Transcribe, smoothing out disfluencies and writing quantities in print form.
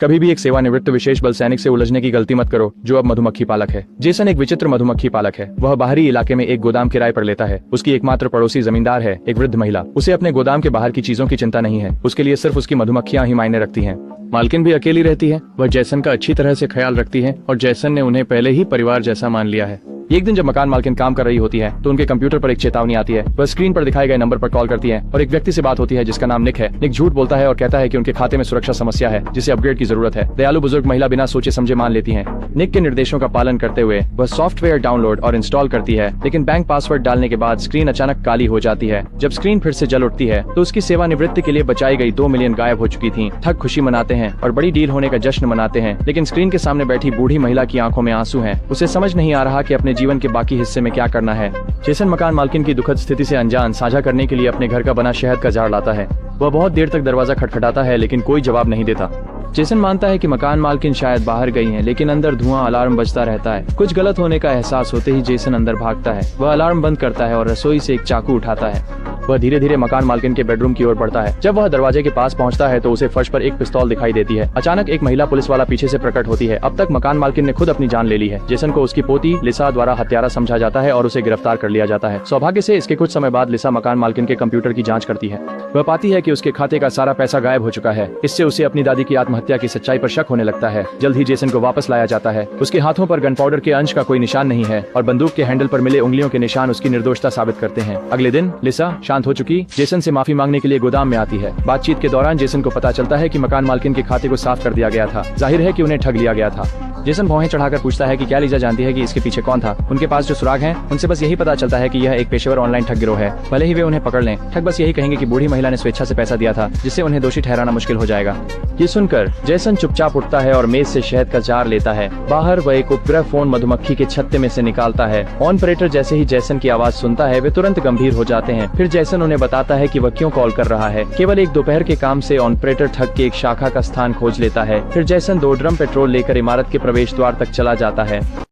कभी भी एक सेवानिवृत्त विशेष बल सैनिक से उलझने की गलती मत करो जो अब मधुमक्खी पालक है। जेसन एक विचित्र मधुमक्खी पालक है। वह बाहरी इलाके में एक गोदाम किराए पर लेता है। उसकी एकमात्र पड़ोसी जमींदार है, एक वृद्ध महिला। उसे अपने गोदाम के बाहर की चीजों की चिंता नहीं है। उसके लिए सिर्फ उसकी मधुमक्खियां ही मायने रखती हैं। मालकिन भी अकेली रहती है। वह जैसन का अच्छी तरह से ख्याल रखती है और जैसन ने उन्हें पहले ही परिवार जैसा मान लिया है। एक दिन जब मकान मालकिन काम कर रही होती है तो उनके कंप्यूटर पर एक चेतावनी आती है। वह स्क्रीन पर दिखाए गए नंबर पर कॉल करती है और एक व्यक्ति से बात होती है जिसका नाम निक है। निक झूठ बोलता है और कहता है कि उनके खाते में सुरक्षा समस्या है जिसे अपग्रेड की जरूरत है। दयालु बुजुर्ग महिला बिना सोचे समझे मान लेती है। निक के निर्देशों का पालन करते हुए वह सॉफ्टवेयर डाउनलोड और इंस्टॉल करती है, लेकिन बैंक पासवर्ड डालने के बाद स्क्रीन अचानक काली हो जाती है। जब स्क्रीन फिर से जल उठती है तो उसकी सेवानिवृत्ति के लिए बचाई गई 2 मिलियन गायब हो चुकी थी। ठग खुशी मनाते हैं और बड़ी डील होने का जश्न मनाते हैं, लेकिन स्क्रीन के सामने बैठी बूढ़ी महिला की आंखों में आंसू हैं। उसे समझ नहीं आ रहा कि अपने जीवन के बाकी हिस्से में क्या करना है। जेसन मकान मालकिन की दुखद स्थिति से अनजान साझा करने के लिए अपने घर का बना शहद का जार लाता है। वह बहुत देर तक दरवाजा खटखटाता है लेकिन कोई जवाब नहीं देता। जेसन मानता है कि मकान मालकिन शायद बाहर गई हैं, लेकिन अंदर धुआं अलार्म बजता रहता है। कुछ गलत होने का एहसास होते ही जेसन अंदर भागता है। वह अलार्म बंद करता है और रसोई से एक चाकू उठाता है। वह धीरे धीरे मकान मालकिन के बेडरूम की ओर बढ़ता है। जब वह दरवाजे के पास पहुंचता है तो उसे फर्श पर एक पिस्तौल दिखाई देती है। अचानक एक महिला पुलिस वाला पीछे से प्रकट होती है। अब तक मकान मालकिन ने खुद अपनी जान ले ली है। जेसन को उसकी पोती लिसा द्वारा हत्यारा समझा जाता है और उसे गिरफ्तार कर लिया जाता है। सौभाग्य से इसके कुछ समय बाद लिसा मकान मालकिन के कंप्यूटर की जांच करती है। वह पाती है कि उसके खाते का सारा पैसा गायब हो चुका है। इससे उसे अपनी दादी की आत्महत्या की सच्चाई पर शक होने लगता है। जल्द ही जेसन को वापस लाया जाता है। उसके हाथों पर गन पाउडर के अंश का कोई निशान नहीं है और बंदूक के हैंडल पर मिले उंगलियों के निशान उसकी निर्दोषता साबित करते हैं। अगले दिन लिसा शांत हो चुकी जेसन से माफी मांगने के लिए गोदाम में आती है। बातचीत के दौरान जेसन को पता चलता है कि मकान मालकिन के खाते को साफ कर दिया गया था। जाहिर है कि उन्हें ठग लिया गया था। जेसन भौहें चढ़ाकर पूछता है कि क्या लिजा जानती है कि इसके पीछे कौन था। उनके पास जो सुराग हैं उनसे बस यही पता चलता है कि यह एक पेशेवर ऑनलाइन ठग गिरोह है। भले ही वे उन्हें पकड़ लें, ठग बस यही कहेंगे कि बूढ़ी महिला ने स्वेच्छा से पैसा दिया था, जिससे उन्हें दोषी ठहराना मुश्किल हो जाएगा। ये सुनकर जेसन चुपचाप उठता है और मेज से शहद का जार लेता है। बाहर वह एक उपग्रह फोन मधुमक्खी के छत्ते में से निकालता है। ऑपरेटर जैसे ही जेसन की आवाज सुनता है वे तुरंत गंभीर हो जाते हैं। फिर जेसन उन्हें बताता है कि वह क्यों कॉल कर रहा है। केवल एक दोपहर के काम से ऑपरेटर ठग के एक शाखा का स्थान खोज लेता है। फिर जेसन 2 ड्रम पेट्रोल लेकर इमारत के प्रवेश द्वार तक चला जाता है।